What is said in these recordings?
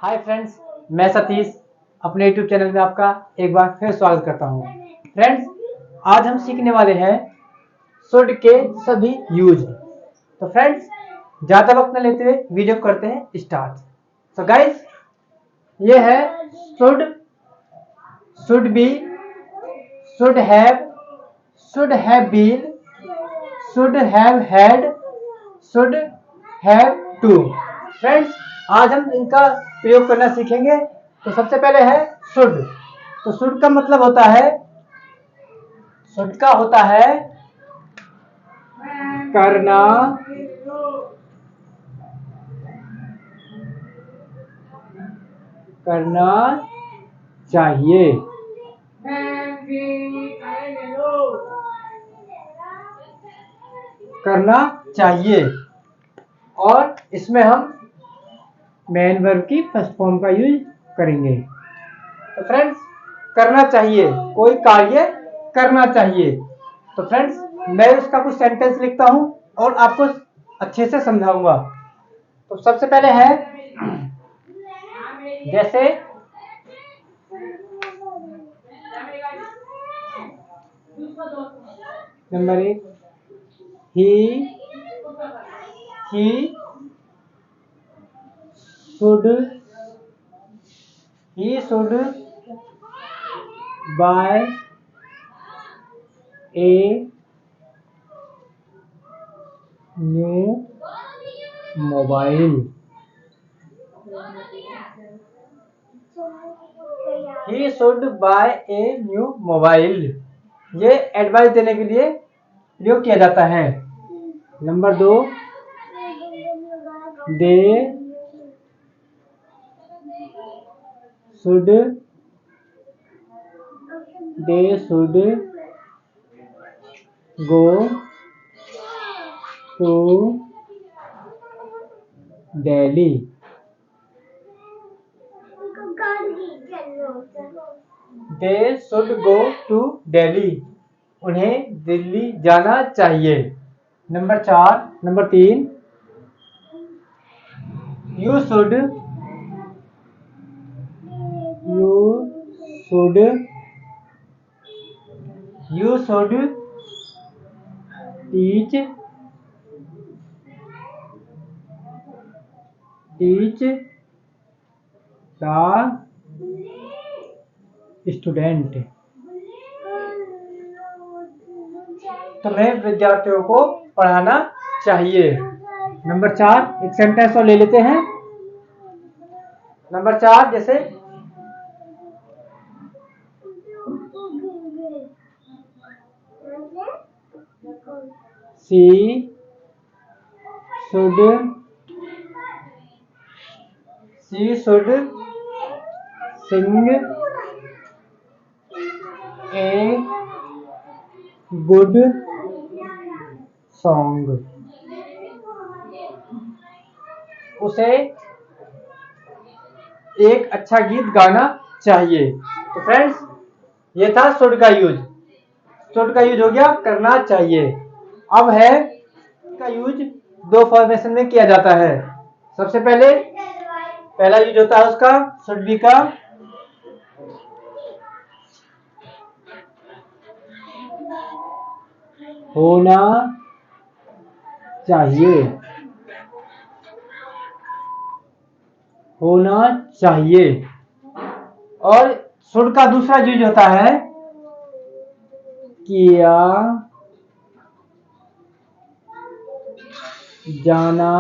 Hi friends, मैं सतीश अपने YouTube channel में आपका एक बार फिर स्वागत करता हूँ। फ्रेंड्स, आज हम सीखने वाले हैं शुड के सभी यूज। तो फ्रेंड्स, ज़्यादा वक्त न लेते हुए वीडियो करते हैं स्टार्ट। तो गाइस, ये है should, should be, should have been, should have had, should have to. Friends, आज हम इनका प्रयोग करना सीखेंगे। तो सबसे पहले है शुड। तो शुड का मतलब होता है, शुड का होता है करना, करना चाहिए। करना चाहिए। और इसमें हम मेन वर्ब की फर्स्ट फॉर्म का यूज करेंगे। तो फ्रेंड्स, करना चाहिए, कोई कार्य करना चाहिए। तो फ्रेंड्स, मैं इसका कुछ सेंटेंस लिखता हूं और आपको अच्छे से समझाऊंगा। तो सबसे पहले है, जैसे number 1, he should buy a new mobile. He should buy a new mobile. ये एडवाइस देने के लिए प्रयोग किया जाता है। Number 2, they should go to Delhi. They should go to Delhi. उन्हें दिल्ली जाना चाहिए। Number 3, you should teach the student. तुम्हें विद्यार्थियों को पढ़ाना चाहिए। नंबर 4, एक सेंटेंस और ले लेते हैं। नंबर 4, जैसे she should Singh a good song. उसे एक अच्छा गीत गाना चाहिए। तो फ्रेंड्स, ये था शुड का यूज। शुड का यूज हो गया करना चाहिए। अब है का यूज 2 फॉर्मेशन में किया जाता है। सबसे पहले पहला यूज होता है उसका शुड बी का, होना चाहिए। होना चाहिए। और शुड का दूसरा यूज होता है किया जाना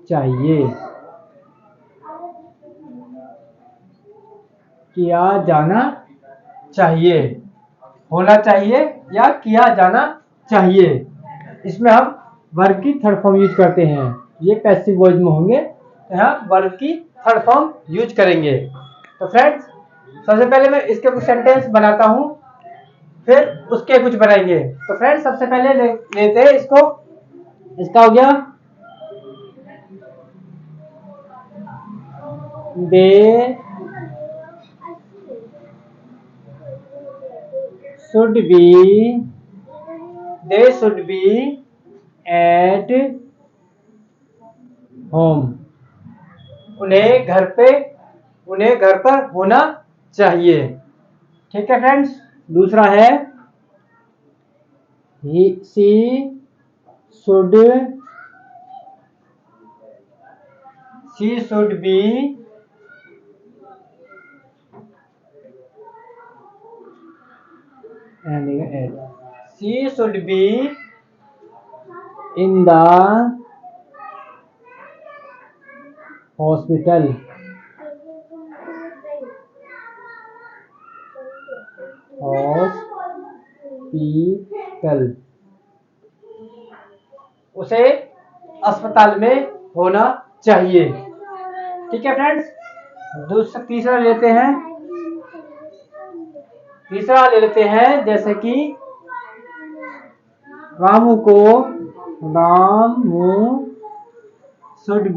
चाहिए। किया जाना चाहिए, होना चाहिए या किया जाना चाहिए। इसमें हम वर्ब की थर्ड फॉर्म यूज करते हैं। ये पैसिव वॉइस में होंगे, यहाँ वर्ब की थर्ड फॉर्म यूज करेंगे। तो फ्रेंड्स, सबसे पहले मैं इसके कुछ सेंटेंस बनाता हूँ, फिर उसके कुछ बनाएंगे। तो फ्रेंड्स, सबसे पहले लेते हैं इसको। इसका हो गया, they should be at home, उन्हें घर पर होना चाहिए। ठीक है फ्रेंड्स। दूसरा है she should be in the hospital उसे अस्पताल में होना चाहिए। ठीक है फ्रेंड्स। तीसरा ले लेते हैं जैसे कि Ramu should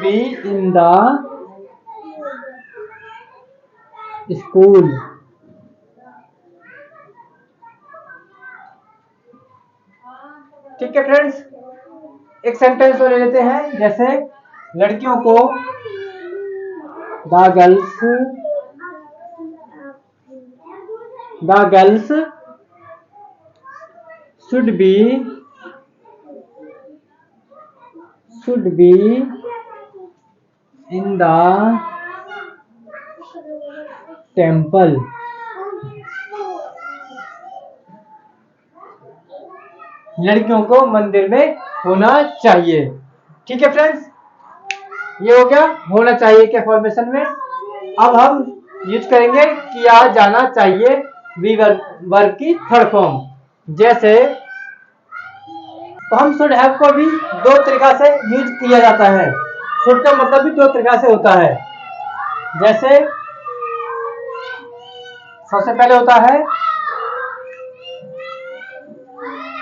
be in the school. ठीक है फ्रेंड्स। एक सेंटेंस और ले लेते हैं जैसे लड़कियों को the girls should be in the temple. लड़कियों को मंदिर में होना चाहिए। ठीक है फ्रेंड्स। ये हो गया होना चाहिए के फॉर्मेशन में। अब हम यूज करेंगे किया जाना चाहिए वी वर्ब की थर्ड फॉर्म। जैसे तो हम शुड हैव को भी दो तरीका से यूज किया जाता है। शुड का मतलब भी दो तरीका से होता है। जैसे सबसे पहले होता है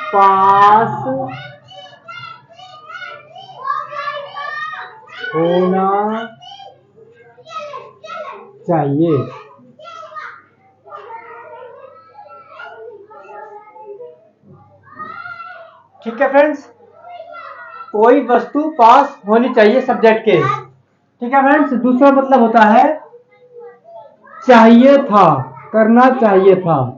पास होना चाहिए। ठीक है फ्रेंड्स। कोई वस्तु पास होनी चाहिए सब्जेक्ट के। ठीक है फ्रेंड्स। दूसरा मतलब होता है चाहिए था, करना चाहिए था।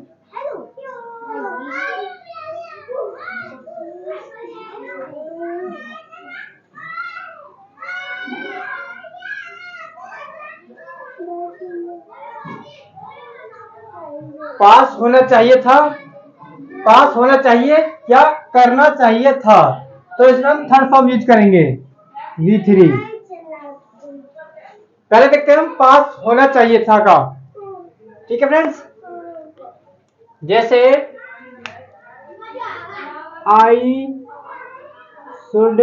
पास होना चाहिए था, पास होना चाहिए या करना चाहिए था, तो इसमें हम थर्ड फॉर्म यूज करेंगे V3। पहले देखते हैं हम पास होना चाहिए था का। ठीक है फ्रेंड्स। जैसे आई शुड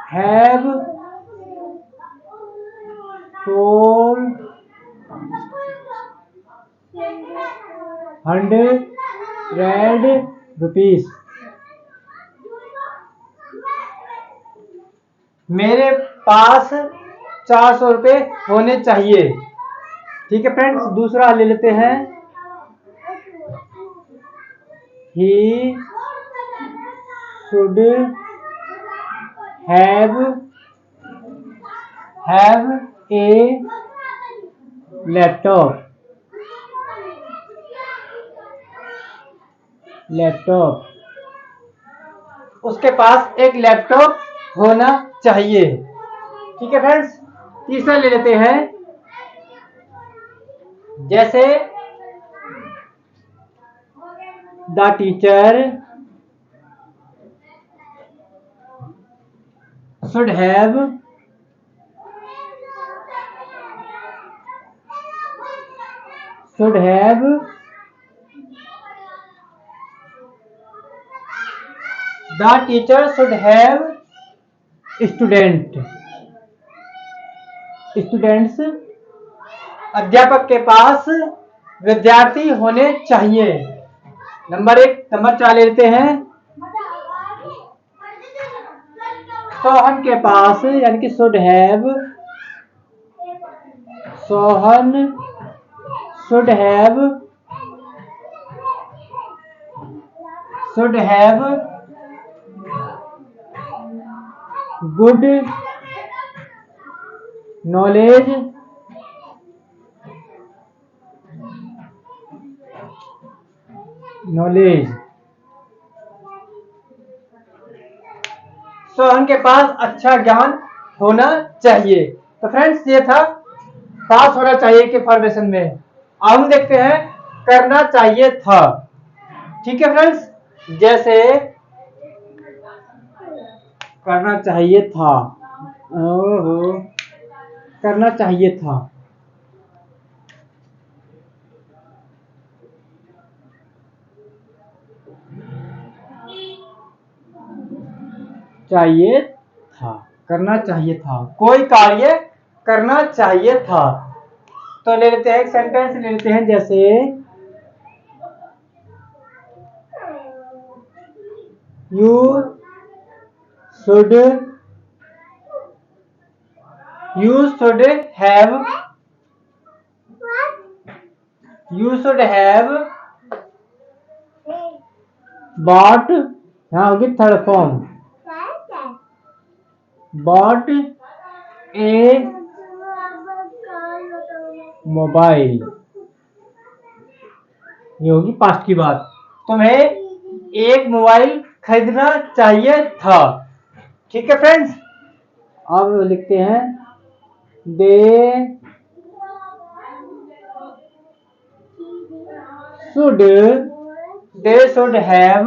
हैव ₹100। मेरे पास 400 रुपए होने चाहिए। ठीक है फ्रेंड्स। दूसरा ले लेते हैं he should have a laptop. उसके पास एक लैपटॉप होना चाहिए। ठीक है फ्रेंड्स। तीसरा ले लेते हैं जैसे the teacher should have the teacher should have students. अध्यापक के पास विद्यार्थी होने चाहिए। नंबर 4 ले लेते हैं सोहन के पास यानी कि should have, Sohan should have good knowledge Sohan के पास अच्छा ज्ञान होना चाहिए। तो फ्रेंड्स ये था पास होना चाहिए के फॉर्मेशन में। अब हम देखते हैं करना चाहिए था। ठीक है फ्रेंड्स, जैसे करना चाहिए था, ओहो करना चाहिए था, चाहिए था, करना चाहिए था, कोई कार्य करना चाहिए था। तो ले लेते हैं एक सेंटेंस ले लेते हैं, जैसे यू शुड हैव बॉट, यहाँ होगी थर्ड फॉर्म, बॉट ए मोबाइल, ये होगी पास्ट की बात। तुम्हें एक मोबाइल खरीदना चाहिए था। ठीक है फ्रेंड्स, अब लिखते हैं they should have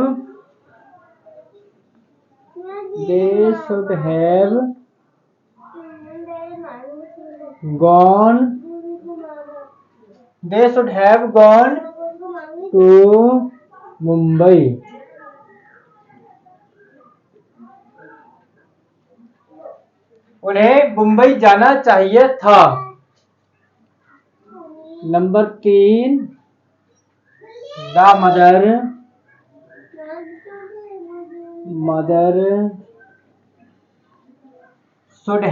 gone to Mumbai. उन्हें मुंबई जाना चाहिए था। Number 3, the mother should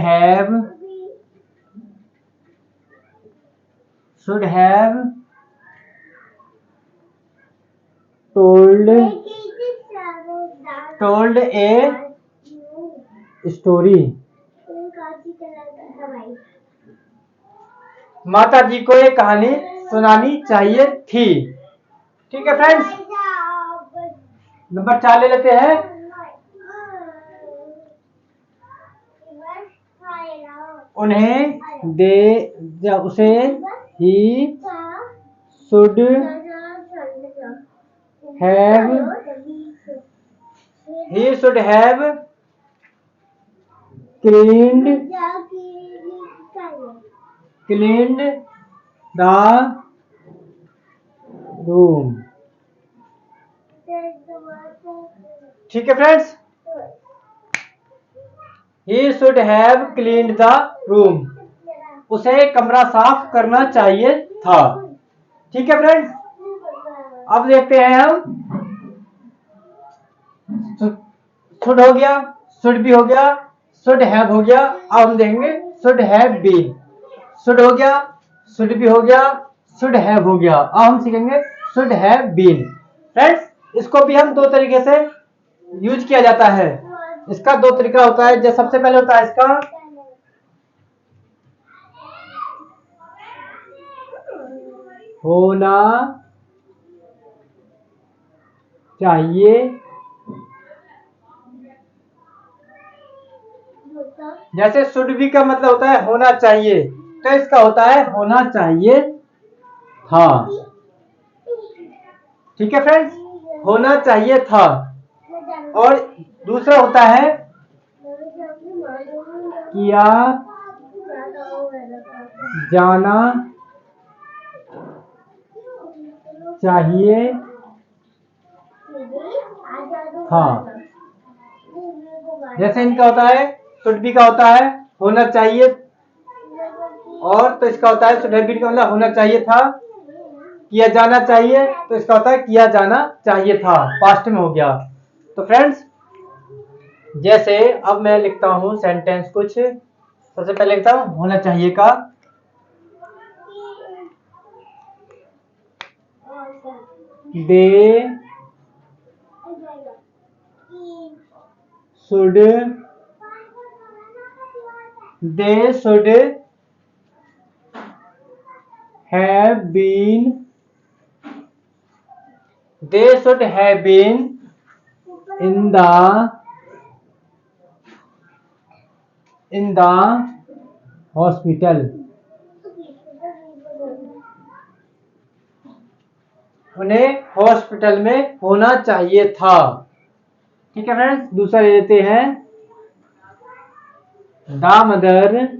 have told a story। माता जी को एक कहानी सुनानी चाहिए थी। ठीक है फ्रेंड्स, नंबर 4 ले लेते हैं। उन्हें उसे he should have cleaned the room. ठीक है friends, he should have cleaned the room, उसे कमरा साफ करना चाहिए था। ठीक है फ्रेंड्स, अब देखते हैं हम शुड हो गया, शुड भी हो गया, शुड हैव हो गया। अब हम देखेंगे शुड हैव बीन। शुड हो गया, शुड भी हो गया, शुड हैव हो गया। अब हम सीखेंगे शुड हैव बीन। फ्रेंड्स, इसको भी हम 2 तरीके से यूज किया जाता है। इसका 2 तरीका होता है। जो सबसे पहले होता है इसका होना चाहिए, जैसे शुड बी का मतलब होता है होना चाहिए, तो इसका होता है होना चाहिए था। ठीक है फ्रेंड्स, होना चाहिए था। और दूसरा होता है किया जाना चाहिए था। जैसे इनका होता है शुड बी का होता है होना चाहिए, और तो इसका होता है शुड हैव बीन का मतलब होना चाहिए था। किया जाना चाहिए, तो इसका होता है किया जाना चाहिए था, पास्ट में हो गया। तो फ्रेंड्स, जैसे अब मैं लिखता हूं सेंटेंस कुछ। सबसे पहले लिखता हूं होना चाहिए का। They should have been in the hospital। उन्हें हॉस्पिटल में होना चाहिए था। ठीक है फ्रेंड्स, दूसरा ले लेते हैं। The mother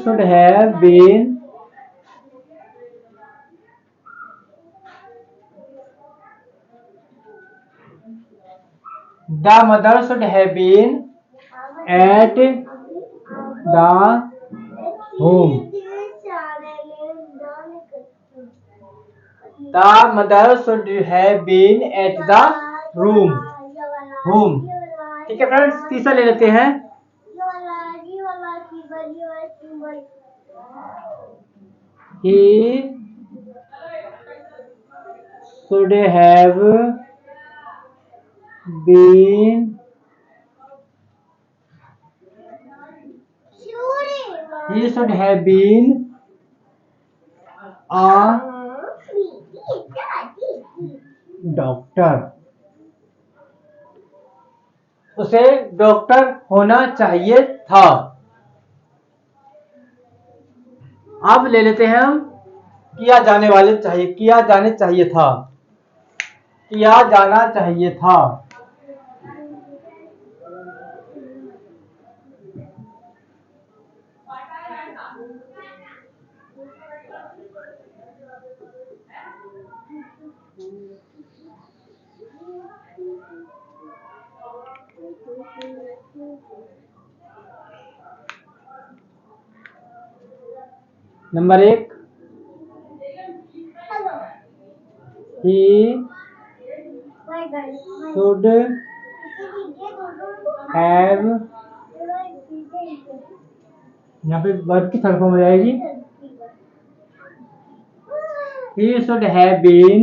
should have been at the home। The mother should have been at the home। ठीक है फ्रेंड्स, तीसरा ले लेते हैं। He should have been a doctor. उसे डॉक्टर होना चाहिए था। अब ले लेते हैं हम किया जाने चाहिए था। किया जाना चाहिए था। नंबर 1, he should have, यहाँ पे वर्ब की थर्ड फॉर्म हो जाएगी। He should have been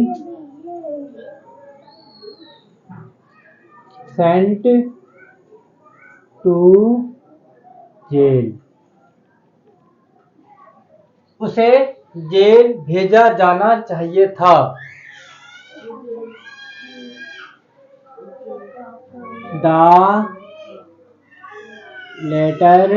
sent to jail। उसे जेल भेजा जाना चाहिए था। The letter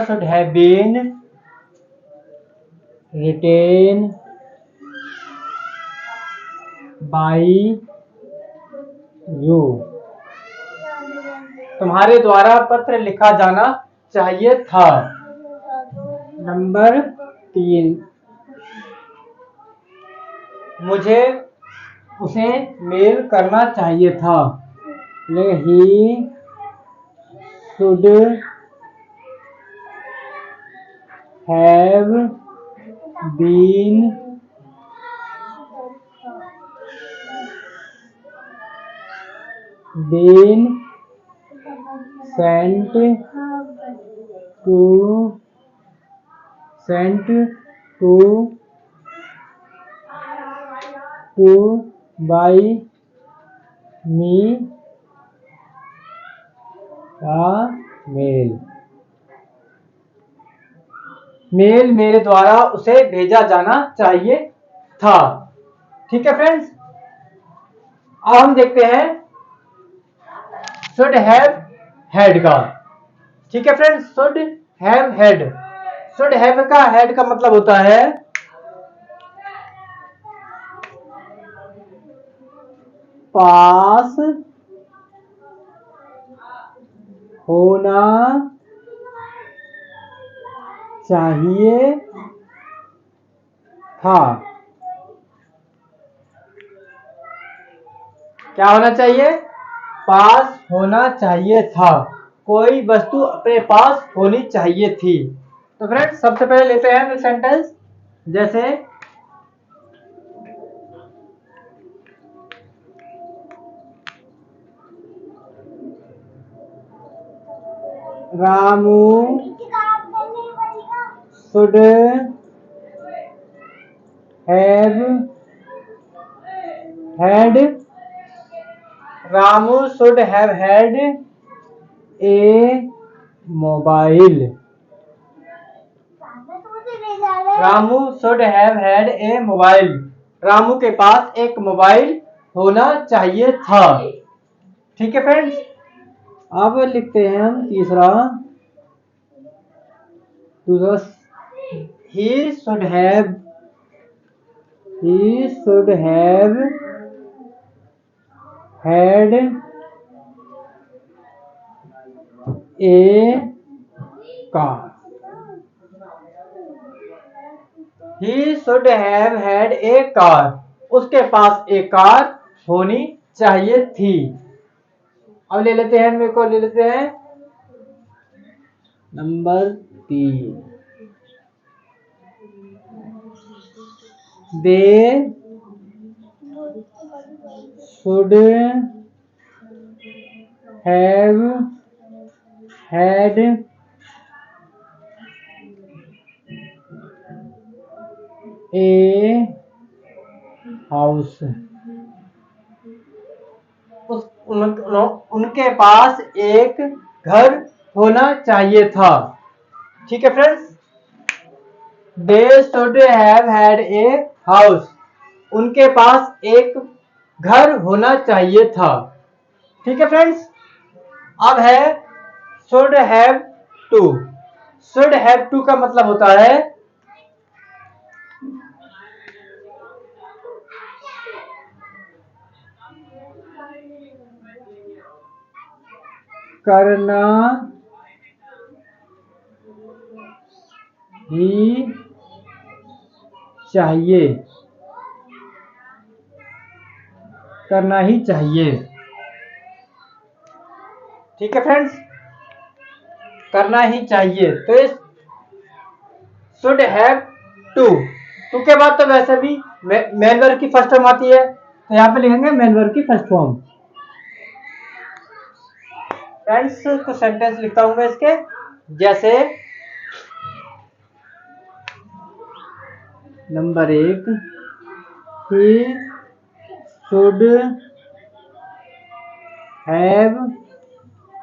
should have been written by you। तुम्हारे द्वारा पत्र लिखा जाना चाहिए था। नंबर 3, मुझे उसे मेल करना चाहिए था। He should have been sent to by me a mail। Mail मेरे द्वारा उसे भेजा जाना चाहिए था। ठीक है फ्रेंड्स, अब हम देखते हैं शुड हैव हैड का। ठीक है फ्रेंड्स, शुड हैव का हैड का मतलब होता है पास होना चाहिए था। क्या होना चाहिए? पास होना चाहिए था। कोई वस्तु अपने पास होनी चाहिए थी। तो फ्रेंड्स सबसे पहले लेते हैं सेंटेंस, जैसे Ramu should have had Ramu should have had a mobile. Ramu should have had a mobile. Ramu के पास एक मोबाइल होना चाहिए था। ठीक है फ्रेंड्स, अब लिखते हैं हम तीसरा। he should have had a car. He should have had a car. उसके पास एक कार होनी चाहिए थी। अब ले लेते हैं, मेरे को ले लेते हैं number 3। They should have had a house. उनके पास एक घर होना चाहिए था। ठीक है friends, They should have had a house. उनके पास एक घर होना चाहिए था। ठीक है फ्रेंड्स, अब है should have to. should have to का मतलब होता है करना ही चाहिए। करना ही चाहिए। ठीक है फ्रेंड्स, करना ही चाहिए। तो इस should have to के बाद तो वैसे भी मेन वर्ब की फर्स्ट फॉर्म आती है, तो यहाँ पे लिखेंगे मेन वर्ब की फर्स्ट फॉर्म। फ्रेंड्स कुछ सेंटेंस लिखता हूं मैं इसके, जैसे number 1, he should have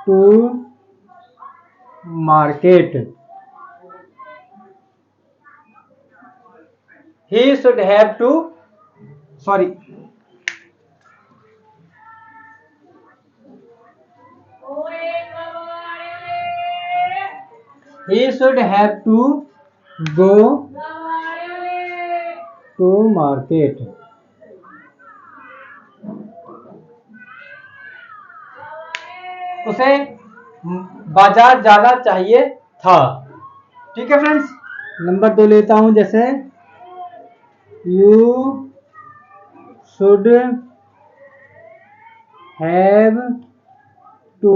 to market. He should have to, sorry, he should have to go to market. उसे बाजार जाना चाहिए था। ठीक है फ्रेंड्स, नंबर 2 लेता हूं, जैसे you should have to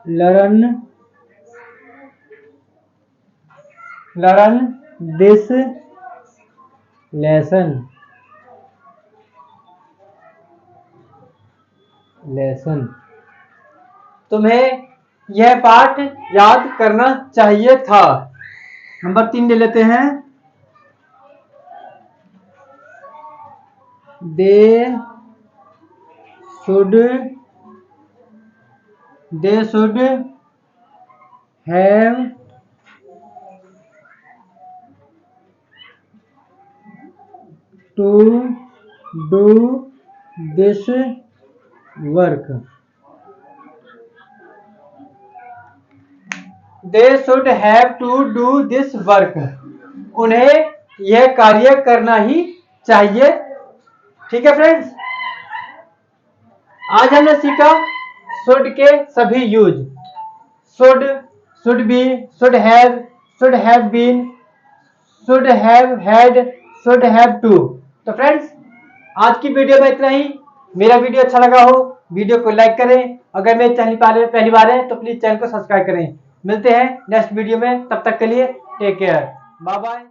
learn this lesson. तुम्हें यह पाठ याद करना चाहिए था। नंबर 3 ले लेते हैं, they should have to do this work. They should have to do this work. उन्हें यह कार्य करना ही चाहिए। ठीक है फ्रेंड्स, आज हमने सीखा should के सभी use, should, should be, should have been, should have had, should have to। तो फ्रेंड्स आज की वीडियो में इतना ही। मेरा वीडियो अच्छा लगा हो वीडियो को लाइक करें। अगर मेरे चैनल पर पहली बार है तो प्लीज चैनल को सब्सक्राइब करें। मिलते हैं नेक्स्ट वीडियो में, तब तक के लिए टेक केयर, बाय बाय।